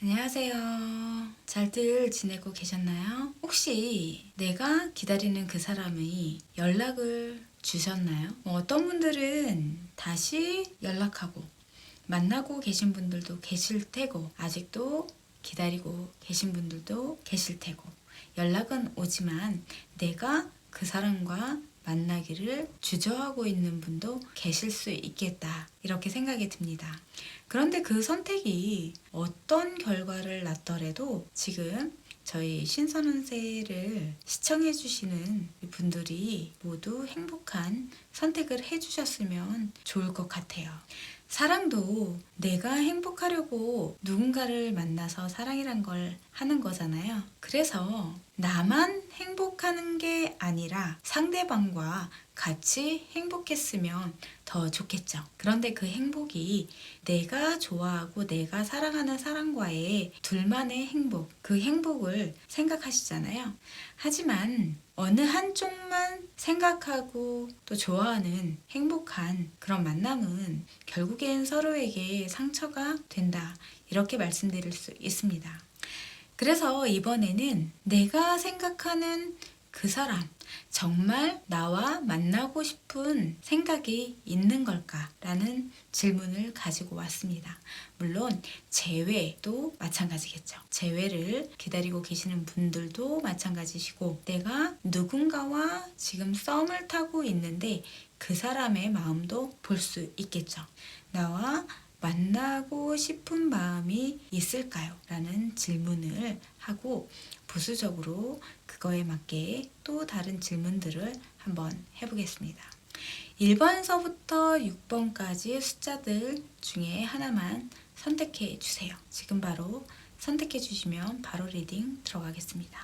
안녕하세요. 잘들 지내고 계셨나요? 혹시 내가 기다리는 그 사람이 연락을 주셨나요? 어떤 분들은 다시 연락하고 만나고 계신 분들도 계실 테고 아직도 기다리고 계신 분들도 계실 테고 연락은 오지만 내가 그 사람과 만나기를 주저하고 있는 분도 계실 수 있겠다 이렇게 생각이 듭니다. 그런데 그 선택이 어떤 결과를 낳더라도 지금 저희 신선운세를 시청해 주시는 분들이 모두 행복한 선택을 해 주셨으면 좋을 것 같아요. 사랑도 내가 행복하려고 누군가를 만나서 사랑이란 걸 하는 거잖아요. 그래서 나만 행복하는 게 아니라 상대방과 같이 행복했으면 더 좋겠죠. 그런데 그 행복이 내가 좋아하고 내가 사랑하는 사람과의 둘만의 행복, 그 행복을 생각하시잖아요. 하지만 어느 한쪽만 생각하고 또 좋아하는 행복한 그런 만남은 결국엔 서로에게 상처가 된다. 이렇게 말씀드릴 수 있습니다. 그래서 이번에는 내가 생각하는 그 사람, 정말 나와 만나고 싶은 생각이 있는 걸까? 라는 질문을 가지고 왔습니다. 물론 재회도 마찬가지겠죠. 재회를 기다리고 계시는 분들도 마찬가지시고 내가 누군가와 지금 썸을 타고 있는데 그 사람의 마음도 볼 수 있겠죠. 나와 만나고 싶은 마음이 있을까요? 라는 질문을 하고 부수적으로 그거에 맞게 또 다른 질문들을 한번 해보겠습니다. 1번서부터 6번까지 숫자들 중에 하나만 선택해 주세요. 지금 바로 선택해 주시면 바로 리딩 들어가겠습니다.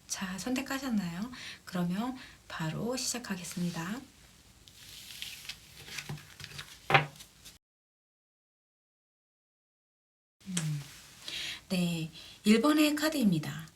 자, 선택하셨나요? 그러면 바로 시작하겠습니다. 네, 1번의 카드입니다.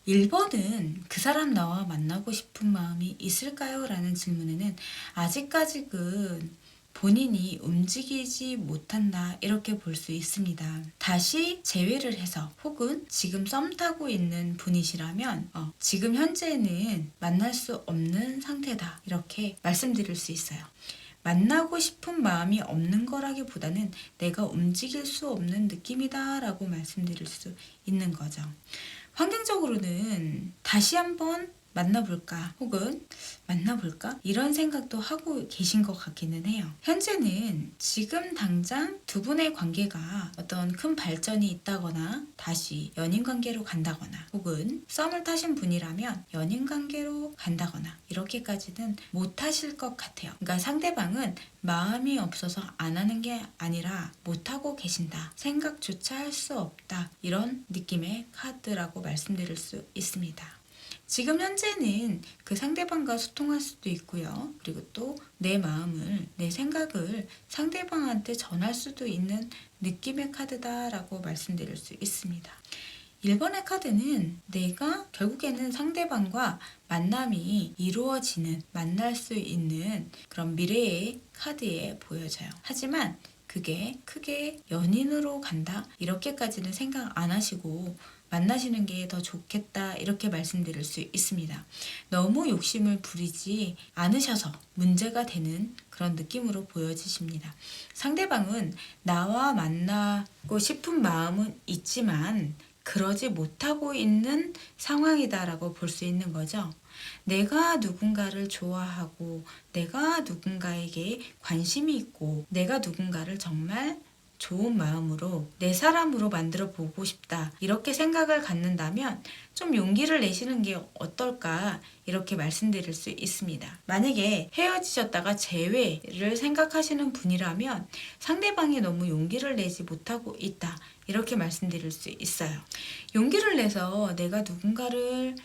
1번은 그 사람 나와 만나고 싶은 마음이 있을까요? 라는 질문에는 아직까지는 본인이 움직이지 못한다 이렇게 볼 수 있습니다. 다시 재회를 해서 혹은 지금 썸 타고 있는 분이시라면 지금 현재는 만날 수 없는 상태다 이렇게 말씀드릴 수 있어요. 만나고 싶은 마음이 없는 거라기보다는 내가 움직일 수 없는 느낌이다 라고 말씀드릴 수 있는 거죠. 환경적으로는 다시 한번 만나볼까 혹은 만나볼까 이런 생각도 하고 계신 것 같기는 해요. 현재는 지금 당장 두 분의 관계가 어떤 큰 발전이 있다거나 다시 연인 관계로 간다거나 혹은 썸을 타신 분이라면 연인 관계로 간다거나 이렇게까지는 못 하실 것 같아요. 그러니까 상대방은 마음이 없어서 안 하는 게 아니라 못하고 계신다. 생각조차 할 수 없다. 이런 느낌의 카드라고 말씀드릴 수 있습니다. 지금 현재는 그 상대방과 소통할 수도 있고요. 그리고 또 내 마음을, 내 생각을 상대방한테 전할 수도 있는 느낌의 카드다라고 말씀드릴 수 있습니다. 1번의 카드는 내가 결국에는 상대방과 만남이 이루어지는, 만날 수 있는 그런 미래의 카드에 보여져요. 하지만 그게 크게 연인으로 간다? 이렇게까지는 생각 안 하시고 만나시는 게 더 좋겠다 이렇게 말씀드릴 수 있습니다. 너무 욕심을 부리지 않으셔서 문제가 되는 그런 느낌으로 보여지십니다. 상대방은 나와 만나고 싶은 마음은 있지만 그러지 못하고 있는 상황이다라고 볼 수 있는 거죠. 내가 누군가를 좋아하고 내가 누군가에게 관심이 있고 내가 누군가를 정말 좋은 마음으로 내 사람으로 만들어 보고 싶다 이렇게 생각을 갖는다면 좀 용기를 내시는 게 어떨까 이렇게 말씀드릴 수 있습니다. 만약에 헤어지셨다가 재회를 생각하시는 분이라면 상대방이 너무 용기를 내지 못하고 있다 이렇게 말씀드릴 수 있어요. 용기를 내서 내가 누군가를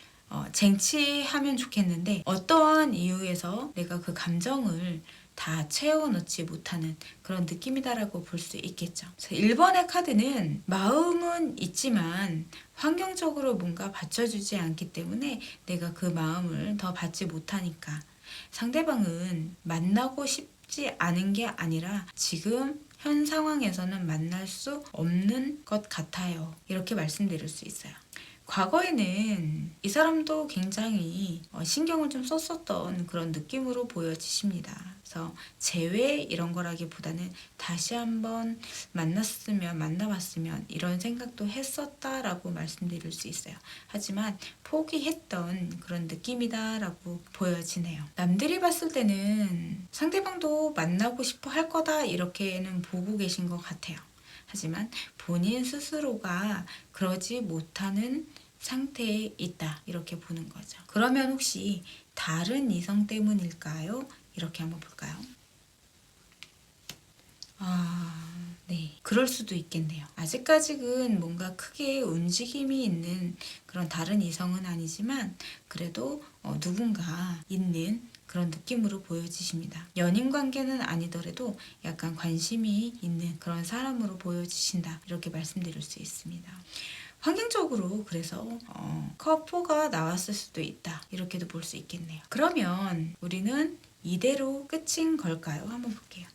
쟁취하면 좋겠는데 어떠한 이유에서 내가 그 감정을 다 채워넣지 못하는 그런 느낌이다라고 볼 수 있겠죠. 1번의 카드는 마음은 있지만 환경적으로 뭔가 받쳐주지 않기 때문에 내가 그 마음을 더 받지 못하니까 상대방은 만나고 싶지 않은 게 아니라 지금 현 상황에서는 만날 수 없는 것 같아요. 이렇게 말씀드릴 수 있어요. 과거에는 이 사람도 굉장히 신경을 좀 썼었던 그런 느낌으로 보여지십니다. 그래서 재회 이런 거라기보다는 다시 한번 만나봤으면 이런 생각도 했었다라고 말씀드릴 수 있어요. 하지만 포기했던 그런 느낌이다라고 보여지네요. 남들이 봤을 때는 상대방도 만나고 싶어 할 거다 이렇게는 보고 계신 것 같아요. 하지만 본인 스스로가 그러지 못하는 상태에 있다 이렇게 보는 거죠. 그러면 혹시 다른 이성 때문일까요? 이렇게 한번 볼까요? 네. 그럴 수도 있겠네요. 아직까지는 뭔가 크게 움직임이 있는 그런 다른 이성은 아니지만 그래도 누군가 있는 그런 느낌으로 보여지십니다. 연인 관계는 아니더라도 약간 관심이 있는 그런 사람으로 보여지신다. 이렇게 말씀드릴 수 있습니다. 환경적으로 그래서 커플가 나왔을 수도 있다. 이렇게도 볼 수 있겠네요. 그러면 우리는 이대로 끝인 걸까요? 한번 볼게요.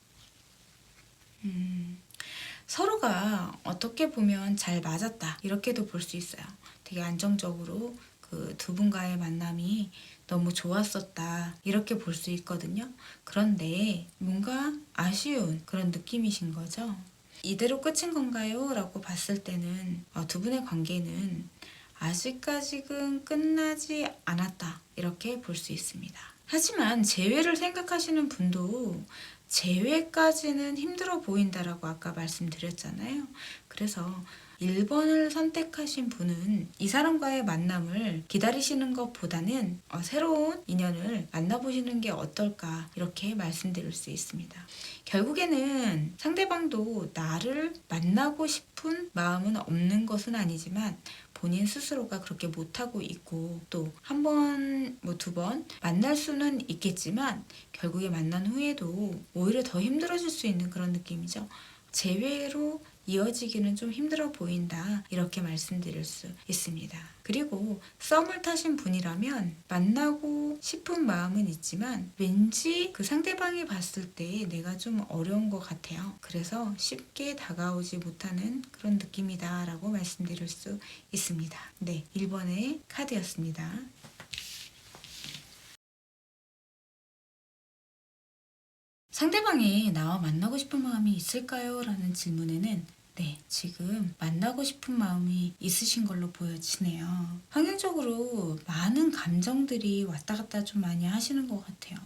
서로가 어떻게 보면 잘 맞았다. 이렇게도 볼 수 있어요. 되게 안정적으로 그 두 분과의 만남이 너무 좋았었다. 이렇게 볼 수 있거든요. 그런데 뭔가 아쉬운 그런 느낌이신 거죠. 이대로 끝인 건가요? 라고 봤을 때는 두 분의 관계는 아직까지는 끝나지 않았다. 이렇게 볼 수 있습니다. 하지만 재회를 생각하시는 분도 재회까지는 힘들어 보인다라고 아까 말씀드렸잖아요. 그래서 1번을 선택하신 분은 이 사람과의 만남을 기다리시는 것보다는 새로운 인연을 만나보시는 게 어떨까 이렇게 말씀드릴 수 있습니다. 결국에는 상대방도 나를 만나고 싶은 마음은 없는 것은 아니지만 본인 스스로가 그렇게 못하고 있고 또 한 번, 두 번 만날 수는 있겠지만 결국에 만난 후에도 오히려 더 힘들어질 수 있는 그런 느낌이죠. 재회로 이어지기는 좀 힘들어 보인다 이렇게 말씀드릴 수 있습니다. 그리고 썸을 타신 분이라면 만나고 싶은 마음은 있지만 왠지 그 상대방이 봤을 때 내가 좀 어려운 것 같아요. 그래서 쉽게 다가오지 못하는 그런 느낌이다 라고 말씀드릴 수 있습니다. 네, 1번의 카드였습니다. 상대방이 나와 만나고 싶은 마음이 있을까요? 라는 질문에는 네, 지금 만나고 싶은 마음이 있으신 걸로 보여지네요. 환경적으로 많은 감정들이 왔다 갔다 좀 많이 하시는 것 같아요.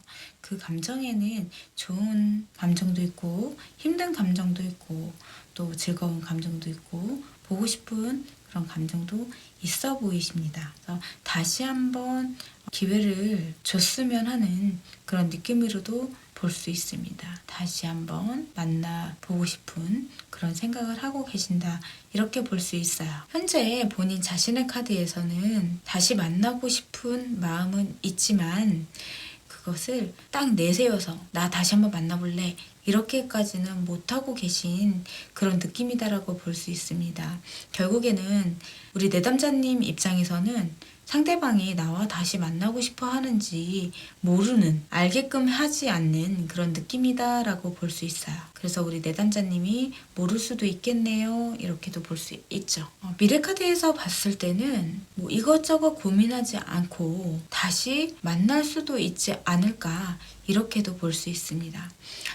그 감정에는 좋은 감정도 있고 힘든 감정도 있고 또 즐거운 감정도 있고 보고 싶은 그런 감정도 있어 보이십니다. 그래서 다시 한번 기회를 줬으면 하는 그런 느낌으로도 볼 수 있습니다. 다시 한번 만나보고 싶은 그런 생각을 하고 계신다. 이렇게 볼 수 있어요. 현재 본인 자신의 카드에서는 다시 만나고 싶은 마음은 있지만 그것을 딱 내세워서 나 다시 한번 만나볼래. 이렇게까지는 못하고 계신 그런 느낌이다라고 볼 수 있습니다. 결국에는 우리 내담자님 입장에서는 상대방이 나와 다시 만나고 싶어 하는지 모르는, 알게끔 하지 않는 그런 느낌이다라고 볼 수 있어요. 그래서 우리 내담자님이 모를 수도 있겠네요. 이렇게도 볼 수 있죠. 미래카드에서 봤을 때는 뭐 이것저것 고민하지 않고 다시 만날 수도 있지 않을까 이렇게도 볼 수 있습니다.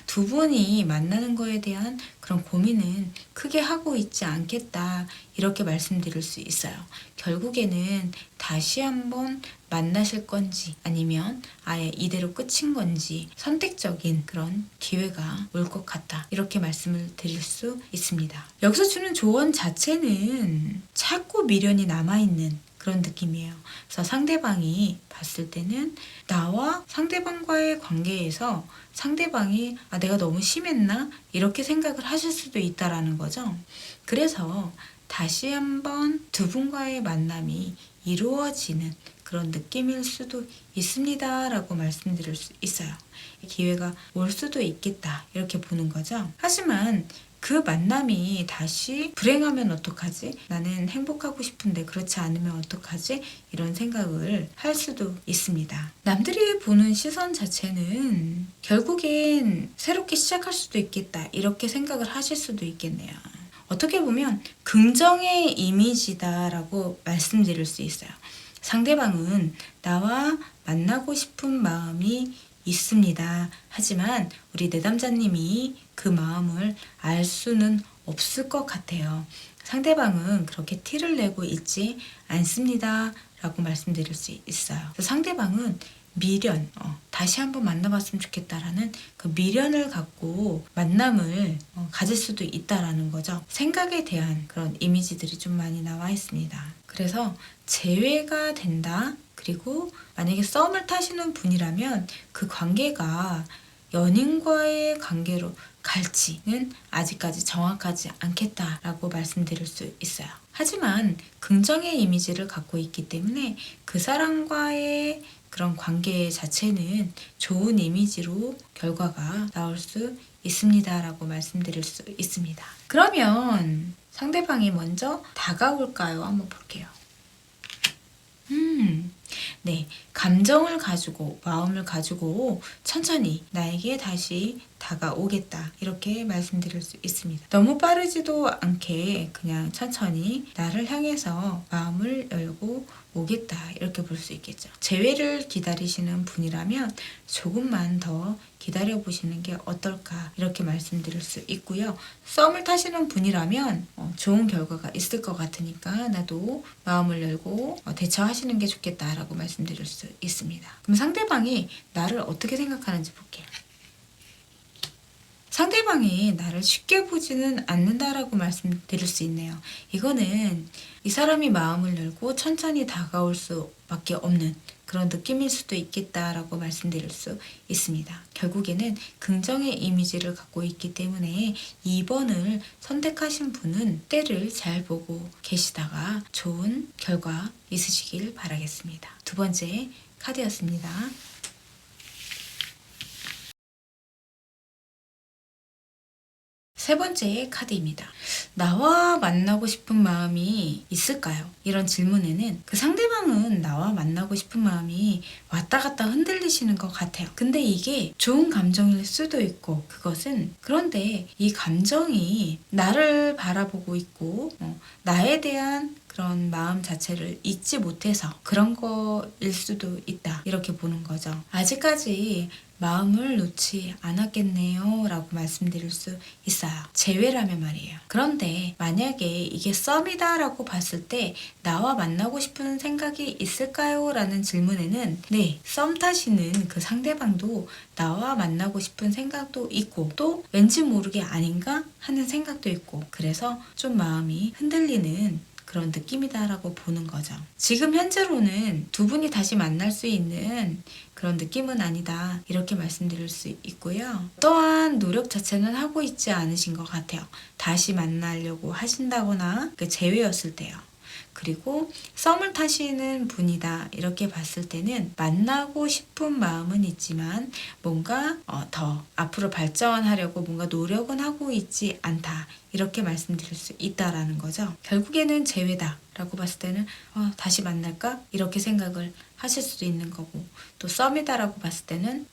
두 분이 만나는 거에 대한 그런 고민은 크게 하고 있지 않겠다 이렇게 말씀드릴 수 있어요. 결국에는 다시 한번 만나실 건지 아니면 아예 이대로 끝인 건지 선택적인 그런 기회가 올 것 같다 이렇게 말씀을 드릴 수 있습니다. 여기서 주는 조언 자체는 자꾸 미련이 남아있는 그런 느낌이에요. 그래서 상대방이 봤을 때는 나와 상대방과의 관계에서 상대방이 내가 너무 심했나? 이렇게 생각을 하실 수도 있다라는 거죠. 그래서 다시 한번 두 분과의 만남이 이루어지는 그런 느낌일 수도 있습니다 라고 말씀드릴 수 있어요. 기회가 올 수도 있겠다 이렇게 보는 거죠. 하지만 그 만남이 다시 불행하면 어떡하지? 나는 행복하고 싶은데 그렇지 않으면 어떡하지? 이런 생각을 할 수도 있습니다. 남들이 보는 시선 자체는 결국엔 새롭게 시작할 수도 있겠다, 이렇게 생각을 하실 수도 있겠네요. 어떻게 보면 긍정의 이미지다라고 말씀드릴 수 있어요. 상대방은 나와 만나고 싶은 마음이 있습니다. 하지만 우리 내담자님이 그 마음을 알 수는 없을 것 같아요. 상대방은 그렇게 티를 내고 있지 않습니다. 라고 말씀드릴 수 있어요. 상대방은 미련, 다시 한번 만나봤으면 좋겠다라는 그 미련을 갖고 만남을 가질 수도 있다라는 거죠. 생각에 대한 그런 이미지들이 좀 많이 나와 있습니다. 그래서 재회가 된다. 그리고 만약에 썸을 타시는 분이라면 그 관계가 연인과의 관계로 갈지는 아직까지 정확하지 않겠다라고 말씀드릴 수 있어요. 하지만 긍정의 이미지를 갖고 있기 때문에 그 사람과의 그런 관계 자체는 좋은 이미지로 결과가 나올 수 있습니다라고 말씀드릴 수 있습니다. 그러면 상대방이 먼저 다가올까요? 한번 볼게요. 네, 감정을 가지고, 마음을 가지고 천천히 나에게 다시 다가오겠다, 이렇게 말씀드릴 수 있습니다. 너무 빠르지도 않게 그냥 천천히 나를 향해서 마음을 열고 오겠다, 이렇게 볼 수 있겠죠. 재회를 기다리시는 분이라면 조금만 더 기다려보시는 게 어떨까, 이렇게 말씀드릴 수 있고요. 썸을 타시는 분이라면 좋은 결과가 있을 것 같으니까 나도 마음을 열고 대처하시는 게 좋겠다라고 말씀드릴 수 있습니다. 그럼 상대방이 나를 어떻게 생각하는지 볼게요. 상대방이 나를 쉽게 보지는 않는다라고 말씀드릴 수 있네요. 이거는 이 사람이 마음을 열고 천천히 다가올 수밖에 없는 그런 느낌일 수도 있겠다라고 말씀드릴 수 있습니다. 결국에는 긍정의 이미지를 갖고 있기 때문에 2번을 선택하신 분은 때를 잘 보고 계시다가 좋은 결과 있으시길 바라겠습니다. 두 번째 카드였습니다. 세 번째 카드입니다. 나와 만나고 싶은 마음이 있을까요? 이런 질문에는 그 상대방은 나와 만나고 싶은 마음이 왔다 갔다 흔들리시는 것 같아요. 근데 이게 좋은 감정일 수도 있고, 그것은 그런데 이 감정이 나를 바라보고 있고 나에 대한 그런 마음 자체를 잊지 못해서 그런 거일 수도 있다, 이렇게 보는 거죠. 아직까지 마음을 놓지 않았겠네요 라고 말씀드릴 수 있어요. 재회라면 말이에요. 그런데 만약에 이게 썸이다 라고 봤을 때 나와 만나고 싶은 생각이 있을까요? 라는 질문에는 네, 썸 타시는 그 상대방도 나와 만나고 싶은 생각도 있고 또 왠지 모르게 아닌가 하는 생각도 있고, 그래서 좀 마음이 흔들리는 그런 느낌이다라고 보는 거죠. 지금 현재로는 두 분이 다시 만날 수 있는 그런 느낌은 아니다, 이렇게 말씀드릴 수 있고요. 또한 노력 자체는 하고 있지 않으신 것 같아요. 다시 만나려고 하신다거나 그 재회였을 때요. 그리고 썸을 타시는 분이다, 이렇게 봤을 때는 만나고 싶은 마음은 있지만 뭔가 더 앞으로 발전하려고 뭔가 노력은 하고 있지 않다, 이렇게 말씀드릴 수 있다라는 거죠. 결국에는 재회다 라고 봤을 때는 다시 만날까? 이렇게 생각을 하실 수도 있는 거고, 또 썸이다라고 봤을 때는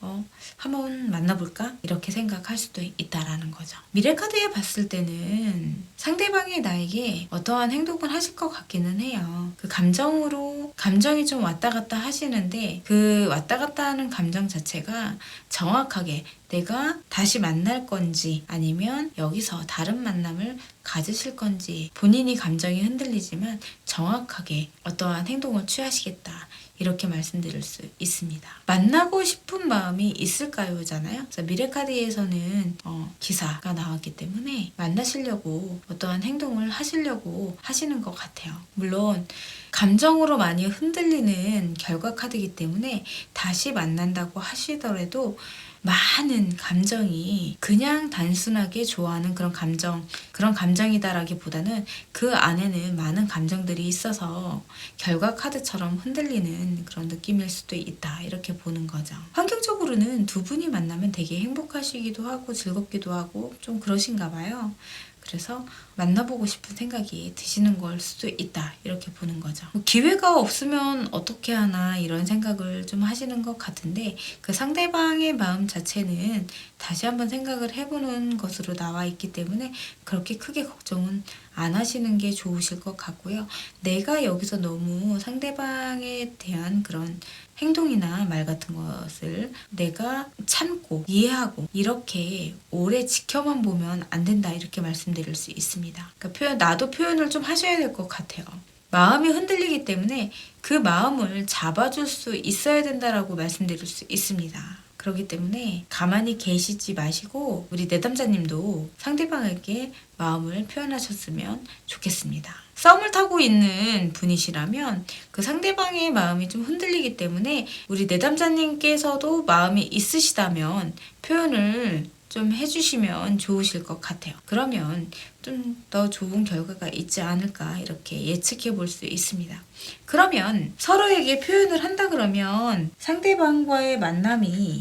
한번 만나볼까? 이렇게 생각할 수도 있다라는 거죠. 미래카드에 봤을 때는 상대방이 나에게 어떠한 행동을 하실 것 같기는 해요. 그 감정이 좀 왔다 갔다 하시는데 그 왔다 갔다 하는 감정 자체가 정확하게 내가 다시 만날 건지 아니면 여기서 다른 만남을 가지실 건지, 본인이 감정이 흔들리지만 정확하게 어떠한 행동을 취하시겠다, 이렇게 말씀드릴 수 있습니다. 만나고 싶은 마음이 있을까요? 잖아요. 그래서 미래카드에서는 기사가 나왔기 때문에 만나시려고 어떠한 행동을 하시려고 하시는 것 같아요. 물론 감정으로 많이 흔들리는 결과 카드이기 때문에 다시 만난다고 하시더라도 많은 감정이 그냥 단순하게 좋아하는 그런 감정이다라기보다는 그 안에는 많은 감정들이 있어서 결과 카드처럼 흔들리는 그런 느낌일 수도 있다. 이렇게 보는 거죠. 환경적으로는 두 분이 만나면 되게 행복하시기도 하고 즐겁기도 하고 좀 그러신가 봐요. 그래서 만나보고 싶은 생각이 드시는 걸 수도 있다. 이렇게 보는 거죠. 기회가 없으면 어떻게 하나 이런 생각을 좀 하시는 것 같은데 그 상대방의 마음 자체는 다시 한번 생각을 해보는 것으로 나와 있기 때문에 그렇게 크게 걱정은 안 하시는 게 좋으실 것 같고요. 내가 여기서 너무 상대방에 대한 그런 행동이나 말 같은 것을 내가 참고 이해하고 이렇게 오래 지켜만 보면 안 된다 이렇게 말씀드릴 수 있습니다. 그러니까 나도 표현을 좀 하셔야 될 것 같아요. 마음이 흔들리기 때문에 그 마음을 잡아줄 수 있어야 된다라고 말씀드릴 수 있습니다. 그렇기 때문에 가만히 계시지 마시고 우리 내담자님도 상대방에게 마음을 표현하셨으면 좋겠습니다. 썸을 타고 있는 분이시라면 그 상대방의 마음이 좀 흔들리기 때문에 우리 내담자님께서도 마음이 있으시다면 표현을 좀 해주시면 좋으실 것 같아요. 그러면 좀 더 좋은 결과가 있지 않을까 이렇게 예측해 볼 수 있습니다. 그러면 서로에게 표현을 한다 그러면 상대방과의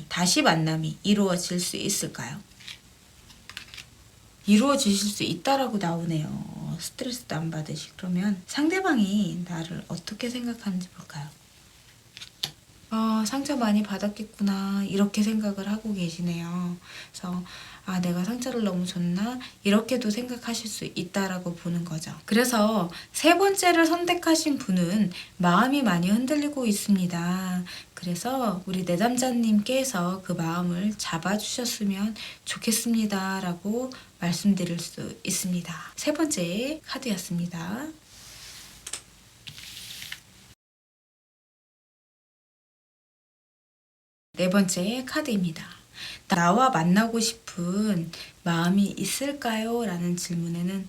다시 만남이 이루어질 수 있을까요? 이루어지실 수 있다라고 나오네요. 스트레스도 안 받으시. 그러면 상대방이 나를 어떻게 생각하는지 볼까요? 상처 많이 받았겠구나 이렇게 생각을 하고 계시네요. 그래서 내가 상처를 너무 줬나 이렇게도 생각하실 수 있다라고 보는 거죠. 그래서 세 번째를 선택하신 분은 마음이 많이 흔들리고 있습니다. 그래서 우리 내담자님께서 그 마음을 잡아주셨으면 좋겠습니다 라고 말씀드릴 수 있습니다. 세 번째 카드였습니다. 네 번째 카드입니다. 나와 만나고 싶은 마음이 있을까요? 라는 질문에는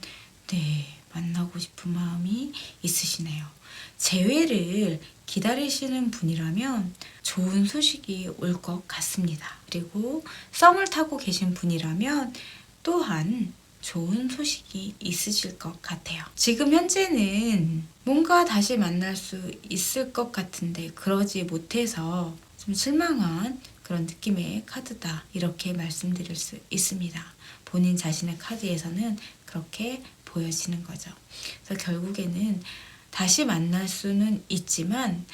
네, 만나고 싶은 마음이 있으시네요. 재회를 기다리시는 분이라면 좋은 소식이 올 것 같습니다. 그리고 썸을 타고 계신 분이라면 또한 좋은 소식이 있으실 것 같아요. 지금 현재는 뭔가 다시 만날 수 있을 것 같은데 그러지 못해서 좀 실망한 그런 느낌의 카드다 이렇게 말씀드릴 수 있습니다. 본인 자신의 카드에서는 그렇게 보여지는 거죠. 그래서 결국에는 다시 만날 수는 있지만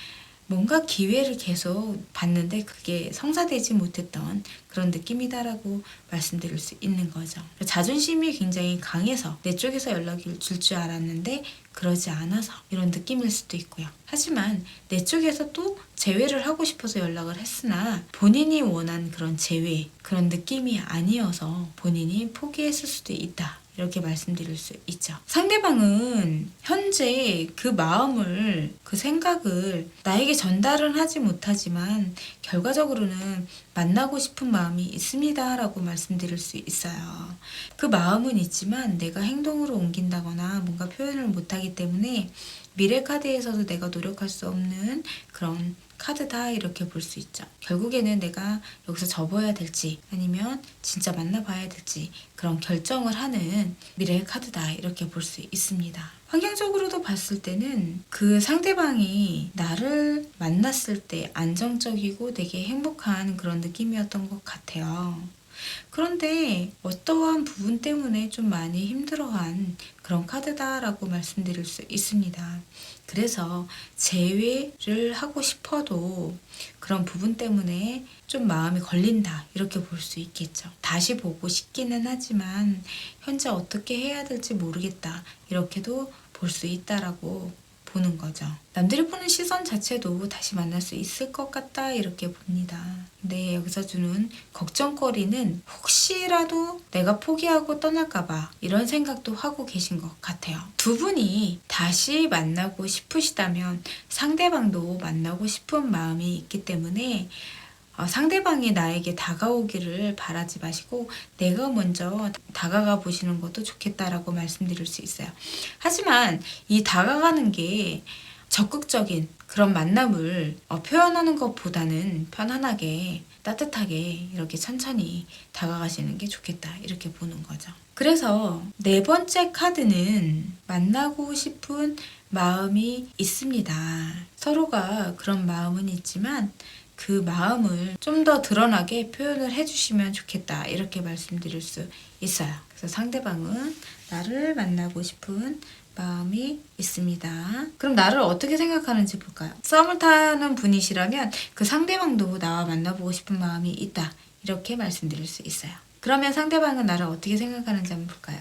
뭔가 기회를 계속 봤는데 그게 성사되지 못했던 그런 느낌이다라고 말씀드릴 수 있는 거죠. 자존심이 굉장히 강해서 내 쪽에서 연락을 줄 줄 알았는데 그러지 않아서 이런 느낌일 수도 있고요. 하지만 내 쪽에서 또 재회를 하고 싶어서 연락을 했으나 본인이 원한 그런 재회, 그런 느낌이 아니어서 본인이 포기했을 수도 있다. 이렇게 말씀드릴 수 있죠. 상대방은 현재 그 마음을, 그 생각을 나에게 전달은 하지 못하지만 결과적으로는 만나고 싶은 마음이 있습니다 라고 말씀드릴 수 있어요. 그 마음은 있지만 내가 행동으로 옮긴다거나 뭔가 표현을 못하기 때문에 미래 카드에서도 내가 노력할 수 없는 그런 카드다 이렇게 볼 수 있죠. 결국에는 내가 여기서 접어야 될지 아니면 진짜 만나봐야 될지 그런 결정을 하는 미래의 카드다 이렇게 볼 수 있습니다. 환경적으로도 봤을 때는 그 상대방이 나를 만났을 때 안정적이고 되게 행복한 그런 느낌이었던 것 같아요. 그런데 어떠한 부분 때문에 좀 많이 힘들어한 그런 카드다라고 말씀드릴 수 있습니다. 그래서 재회를 하고 싶어도 그런 부분 때문에 좀 마음이 걸린다 이렇게 볼 수 있겠죠. 다시 보고 싶기는 하지만 현재 어떻게 해야 될지 모르겠다 이렇게도 볼 수 있다라고 보는 거죠. 남들이 보는 시선 자체도 다시 만날 수 있을 것 같다 이렇게 봅니다. 근데 여기서 주는 걱정거리는 혹시라도 내가 포기하고 떠날까봐 이런 생각도 하고 계신 것 같아요. 두 분이 다시 만나고 싶으시다면 상대방도 만나고 싶은 마음이 있기 때문에 상대방이 나에게 다가오기를 바라지 마시고 내가 먼저 다가가 보시는 것도 좋겠다라고 말씀드릴 수 있어요. 하지만 이 다가가는 게 적극적인 그런 만남을 표현하는 것보다는 편안하게 따뜻하게 이렇게 천천히 다가가시는 게 좋겠다 이렇게 보는 거죠. 그래서 네 번째 카드는 만나고 싶은 마음이 있습니다. 서로가 그런 마음은 있지만 그 마음을 좀 더 드러나게 표현을 해주시면 좋겠다 이렇게 말씀드릴 수 있어요. 그래서 상대방은 나를 만나고 싶은 마음이 있습니다. 그럼 나를 어떻게 생각하는지 볼까요? 썸을 타는 분이시라면 그 상대방도 나와 만나보고 싶은 마음이 있다 이렇게 말씀드릴 수 있어요. 그러면 상대방은 나를 어떻게 생각하는지 한번 볼까요?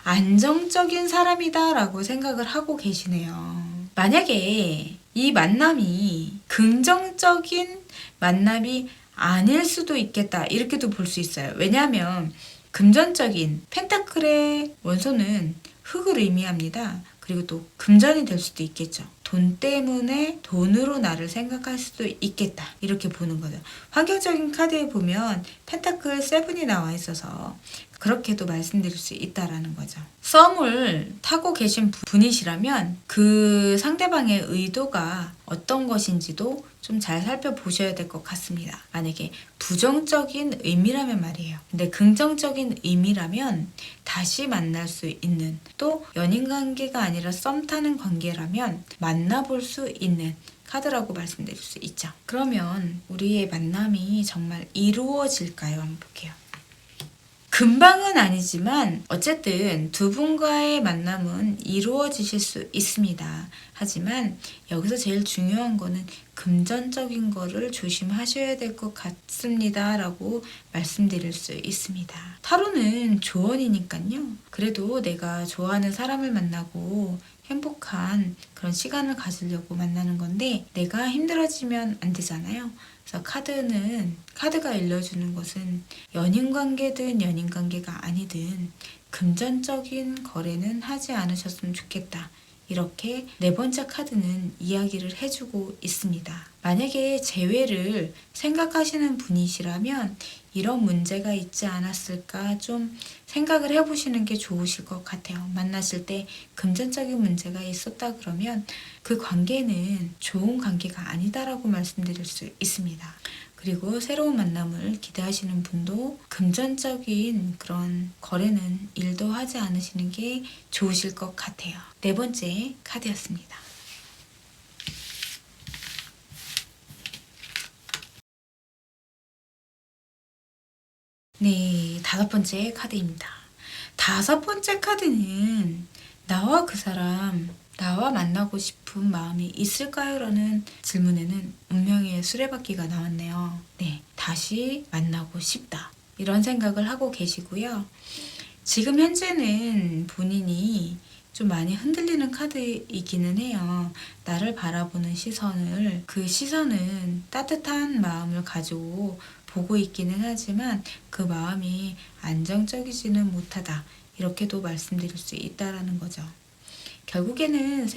안정적인 사람이다 라고 생각을 하고 계시네요. 만약에 이 만남이 긍정적인 만남이 아닐 수도 있겠다 이렇게도 볼 수 있어요. 왜냐하면 금전적인 펜타클의 원소는 흙을 의미합니다. 그리고 또 금전이 될 수도 있겠죠. 돈 때문에 돈으로 나를 생각할 수도 있겠다 이렇게 보는 거죠. 환경적인 카드에 보면 펜타클 7이 나와 있어서 그렇게도 말씀드릴 수 있다라는 거죠. 썸을 타고 계신 분이시라면 그 상대방의 의도가 어떤 것인지도 좀 잘 살펴보셔야 될 것 같습니다. 만약에 부정적인 의미라면 말이에요. 근데 긍정적인 의미라면 다시 만날 수 있는, 또 연인 관계가 아니라 썸 타는 관계라면 만나볼 수 있는 카드라고 말씀드릴 수 있죠. 그러면 우리의 만남이 정말 이루어질까요? 한번 볼게요. 금방은 아니지만 어쨌든 두 분과의 만남은 이루어지실 수 있습니다. 하지만 여기서 제일 중요한 거는 금전적인 거를 조심하셔야 될 것 같습니다 라고 말씀드릴 수 있습니다. 타로는 조언이니까요. 그래도 내가 좋아하는 사람을 만나고 행복한 그런 시간을 가지려고 만나는 건데 내가 힘들어지면 안 되잖아요. 그래서 카드가 일러주는 것은 연인 관계든 연인 관계가 아니든 금전적인 거래는 하지 않으셨으면 좋겠다. 이렇게 네 번째 카드는 이야기를 해주고 있습니다. 만약에 재회를 생각하시는 분이시라면 이런 문제가 있지 않았을까 좀 생각을 해보시는 게 좋으실 것 같아요. 만나실 때 금전적인 문제가 있었다 그러면 그 관계는 좋은 관계가 아니다라고 말씀드릴 수 있습니다. 그리고 새로운 만남을 기대하시는 분도 금전적인 그런 거래는 일도 하지 않으시는 게 좋으실 것 같아요. 네 번째 카드였습니다. 네, 다섯 번째 카드입니다. 다섯 번째 카드는 나와 그 사람, 나와 만나고 싶은 마음이 있을까요? 라는 질문에는 운명의 수레바퀴가 나왔네요. 네, 다시 만나고 싶다. 이런 생각을 하고 계시고요. 지금 현재는 본인이 좀 많이 흔들리는 카드이기는 해요. 나를 바라보는 시선을, 그 시선은 따뜻한 마음을 가지고 보고 있기는 하지만 그 마음이 안정적이지는 못하다. 이렇게도 말씀드릴 수 있다라는 거죠. 결국에는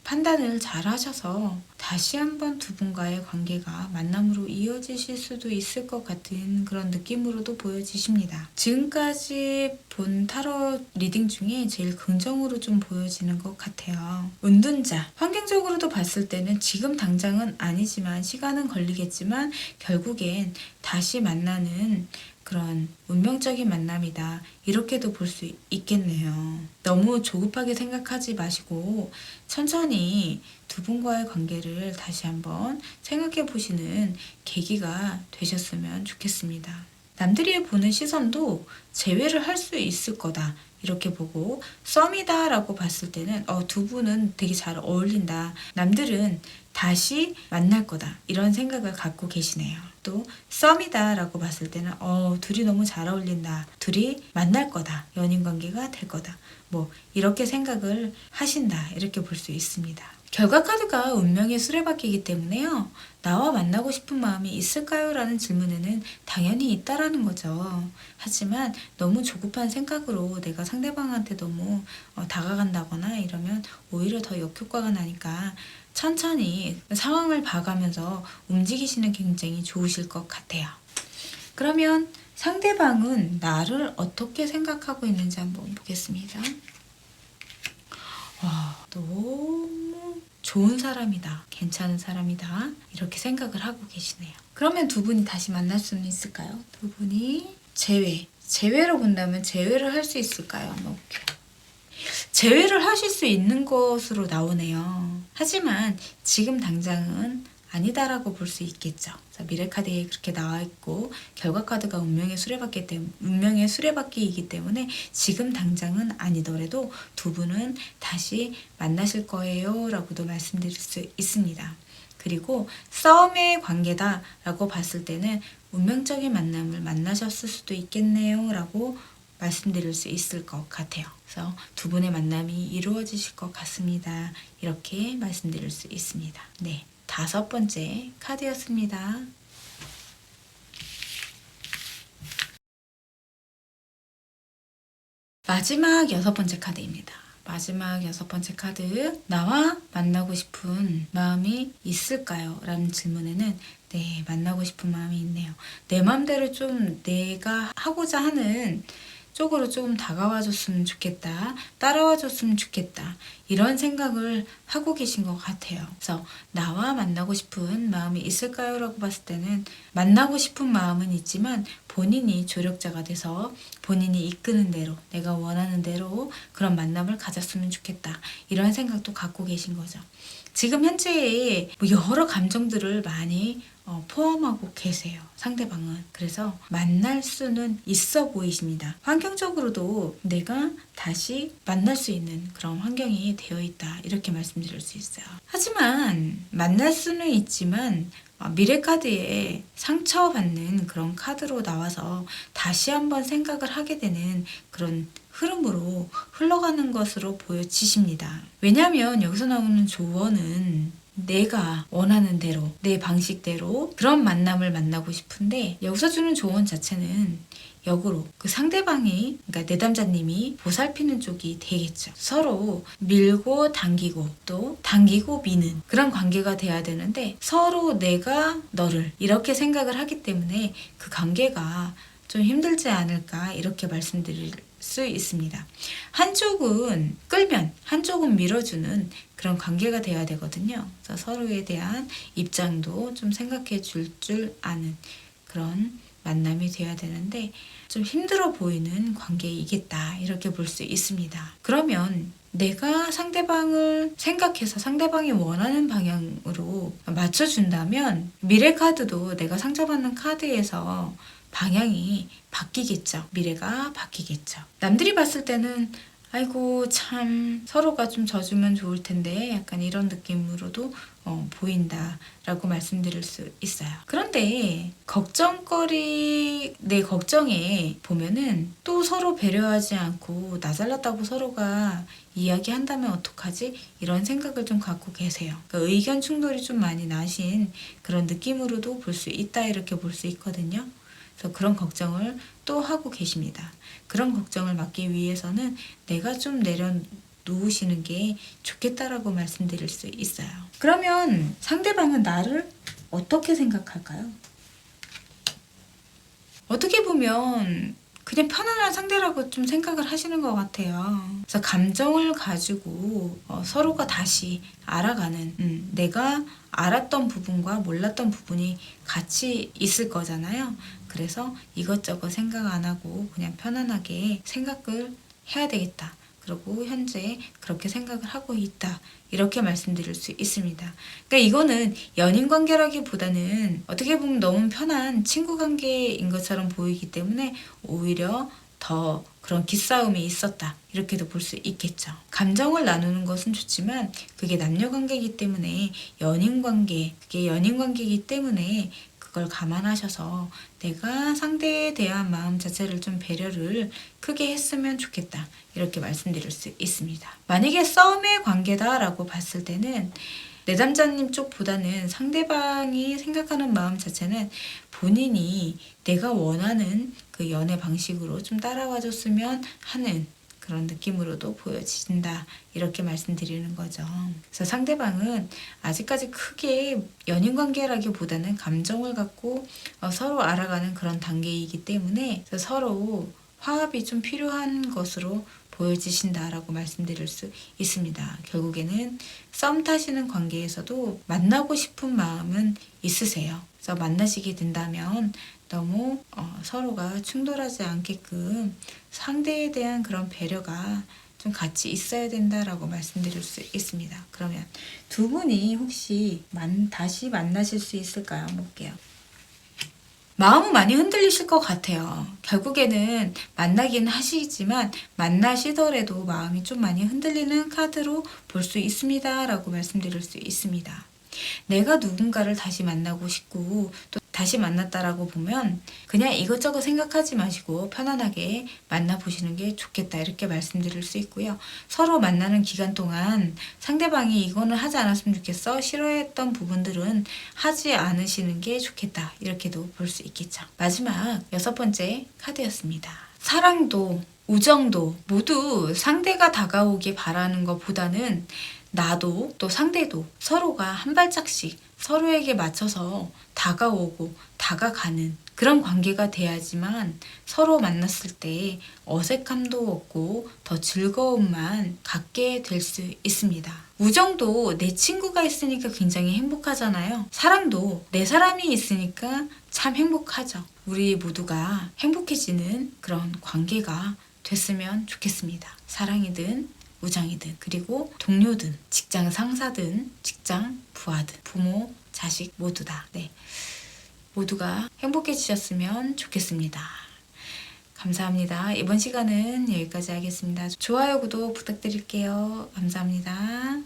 판단을 잘 하셔서 다시 한번 두 분과의 관계가 만남으로 이어지실 수도 있을 것 같은 그런 느낌으로도 보여지십니다. 지금까지 본 타로 리딩 중에 제일 긍정으로 좀 보여지는 것 같아요. 운둔자, 환경적으로도 봤을 때는 지금 당장은 아니지만 시간은 걸리겠지만 결국엔 다시 만나는 그런 운명적인 만남이다. 이렇게도 볼 수 있겠네요. 너무 조급하게 생각하지 마시고 천천히 두 분과의 관계를 다시 한번 생각해 보시는 계기가 되셨으면 좋겠습니다. 남들이 보는 시선도 제외를 할 수 있을 거다. 이렇게 보고 썸이다 라고 봤을 때는 두 분은 되게 잘 어울린다. 남들은 다시 만날 거다. 이런 생각을 갖고 계시네요. 또 썸이다 라고 봤을 때는 둘이 너무 잘 어울린다. 둘이 만날 거다. 연인 관계가 될 거다. 뭐 이렇게 생각을 하신다. 이렇게 볼 수 있습니다. 결과 카드가 운명의 수레바퀴이기 때문에요. 나와 만나고 싶은 마음이 있을까요? 라는 질문에는 당연히 있다라는 거죠. 하지만 너무 조급한 생각으로 내가 상대방한테 너무 다가간다거나 이러면 오히려 더 역효과가 나니까 천천히 상황을 봐가면서 움직이시는 게 굉장히 좋으실 것 같아요. 그러면 상대방은 나를 어떻게 생각하고 있는지 한번 보겠습니다. 너무 좋은 사람이다, 괜찮은 사람이다, 이렇게 생각을 하고 계시네요. 그러면 두 분이 다시 만날 수는 있을까요? 두 분이 제외로 본다면 제외를 할 수 있을까요? 한번 볼게요. 제외를 하실 수 있는 것으로 나오네요. 하지만 지금 당장은 아니다라고 볼 수 있겠죠. 미래카드에 그렇게 나와 있고 결과 카드가 운명의 수레바퀴이기 때문에 지금 당장은 아니더라도 두 분은 다시 만나실 거예요 라고도 말씀드릴 수 있습니다. 그리고 싸움의 관계다 라고 봤을 때는 운명적인 만남을 만나셨을 수도 있겠네요 라고 말씀드릴 수 있을 것 같아요. 그래서 두 분의 만남이 이루어지실 것 같습니다. 이렇게 말씀드릴 수 있습니다. 네, 5번째 카드였습니다. 마지막 6번째 카드입니다. 마지막 6번째 카드. 나와 만나고 싶은 마음이 있을까요? 라는 질문에는 네, 만나고 싶은 마음이 있네요. 내 마음대로 좀 내가 하고자 하는 쪽으로 조금 다가와 줬으면 좋겠다. 따라와 줬으면 좋겠다. 이런 생각을 하고 계신 것 같아요. 그래서 나와 만나고 싶은 마음이 있을까요? 라고 봤을 때는 만나고 싶은 마음은 있지만 본인이 조력자가 돼서 본인이 이끄는 대로 내가 원하는 대로 그런 만남을 가졌으면 좋겠다. 이런 생각도 갖고 계신 거죠. 지금 현재의 여러 감정들을 많이 포함하고 계세요. 상대방은. 그래서 만날 수는 있어 보이십니다. 환경적으로도 내가 다시 만날 수 있는 그런 환경이 되어 있다. 이렇게 말씀드릴 수 있어요. 하지만 만날 수는 있지만 미래 카드에 상처받는 그런 카드로 나와서 다시 한번 생각을 하게 되는 그런 흐름으로 흘러가는 것으로 보여지십니다. 왜냐하면 여기서 나오는 조언은 내가 원하는 대로 내 방식대로 그런 만남을 만나고 싶은데 여기서 주는 조언 자체는 역으로 그 상대방이 그러니까 내담자님이 보살피는 쪽이 되겠죠. 서로 밀고 당기고 또 당기고 미는 그런 관계가 돼야 되는데 서로 내가 너를 이렇게 생각을 하기 때문에 그 관계가 좀 힘들지 않을까 이렇게 말씀드릴 수 있습니다. 한쪽은 끌면 한쪽은 밀어주는 그런 관계가 돼야 되거든요. 그래서 서로에 대한 입장도 좀 생각해 줄 아는 그런 만남이 돼야 되는데 좀 힘들어 보이는 관계이겠다 이렇게 볼 수 있습니다. 그러면 내가 상대방을 생각해서 상대방이 원하는 방향으로 맞춰준다면 미래 카드도 내가 상처받는 카드에서 방향이 바뀌겠죠. 미래가 바뀌겠죠. 남들이 봤을 때는 아이고 참 서로가 좀 져주면 좋을 텐데 약간 이런 느낌으로도 보인다라고 말씀드릴 수 있어요. 그런데 내 걱정에 보면은 또 서로 배려하지 않고 나 잘났다고 서로가 이야기한다면 어떡하지? 이런 생각을 좀 갖고 계세요. 그러니까 의견 충돌이 좀 많이 나신 그런 느낌으로도 볼 수 있다 이렇게 볼 수 있거든요. 그래서 그런 걱정을 또 하고 계십니다. 그런 걱정을 막기 위해서는 내가 좀 내려놓으시는 게 좋겠다라고 말씀드릴 수 있어요. 그러면 상대방은 나를 어떻게 생각할까요? 어떻게 보면 그냥 편안한 상대라고 좀 생각을 하시는 것 같아요. 그래서 감정을 가지고 서로가 다시 알아가는 내가 알았던 부분과 몰랐던 부분이 같이 있을 거잖아요. 그래서 이것저것 생각 안 하고 그냥 편안하게 생각을 해야 되겠다. 그리고 현재 그렇게 생각을 하고 있다. 이렇게 말씀드릴 수 있습니다. 그러니까 이거는 연인 관계라기보다는 어떻게 보면 너무 편한 친구 관계인 것처럼 보이기 때문에 오히려 더 그런 기싸움이 있었다. 이렇게도 볼 수 있겠죠. 감정을 나누는 것은 좋지만 그게 남녀 관계이기 때문에 그게 연인 관계이기 때문에 그걸 감안하셔서 내가 상대에 대한 마음 자체를 좀 배려를 크게 했으면 좋겠다. 이렇게 말씀드릴 수 있습니다. 만약에 싸움의 관계다라고 봤을 때는 내담자님 쪽보다는 상대방이 생각하는 마음 자체는 본인이 내가 원하는 그 연애 방식으로 좀 따라와 줬으면 하는 그런 느낌으로도 보여진다. 이렇게 말씀드리는 거죠. 그래서 상대방은 아직까지 크게 연인 관계라기보다는 감정을 갖고 서로 알아가는 그런 단계이기 때문에 서로 화합이 좀 필요한 것으로 보여지신다라고 말씀드릴 수 있습니다. 결국에는 썸 타시는 관계에서도 만나고 싶은 마음은 있으세요. 그래서 만나시게 된다면 너무 서로가 충돌하지 않게끔 상대에 대한 그런 배려가 좀 같이 있어야 된다라고 말씀드릴 수 있습니다. 그러면 두 분이 혹시 다시 만나실 수 있을까요? 한번 볼게요. 마음은 많이 흔들리실 것 같아요. 결국에는 만나긴 하시지만 만나시더라도 마음이 좀 많이 흔들리는 카드로 볼 수 있습니다. 라고 말씀드릴 수 있습니다. 내가 누군가를 다시 만나고 싶고 또 다시 만났다라고 보면 그냥 이것저것 생각하지 마시고 편안하게 만나보시는 게 좋겠다 이렇게 말씀드릴 수 있고요. 서로 만나는 기간 동안 상대방이 이거는 하지 않았으면 좋겠어 싫어했던 부분들은 하지 않으시는 게 좋겠다 이렇게도 볼 수 있겠죠. 마지막 6번째 카드였습니다. 사랑도 우정도 모두 상대가 다가오길 바라는 것보다는 나도 또 상대도 서로가 한 발짝씩 서로에게 맞춰서 다가오고 다가가는 그런 관계가 돼야지만 서로 만났을 때 어색함도 없고 더 즐거움만 갖게 될 수 있습니다. 우정도 내 친구가 있으니까 굉장히 행복하잖아요. 사랑도 내 사람이 있으니까 참 행복하죠. 우리 모두가 행복해지는 그런 관계가 됐으면 좋겠습니다. 사랑이든 우정이든 그리고 동료든 직장 상사든 직장 부하든 부모 자식 모두 다 모두가 행복해지셨으면 좋겠습니다. 감사합니다. 이번 시간은 여기까지 하겠습니다. 좋아요 구독 부탁드릴게요. 감사합니다.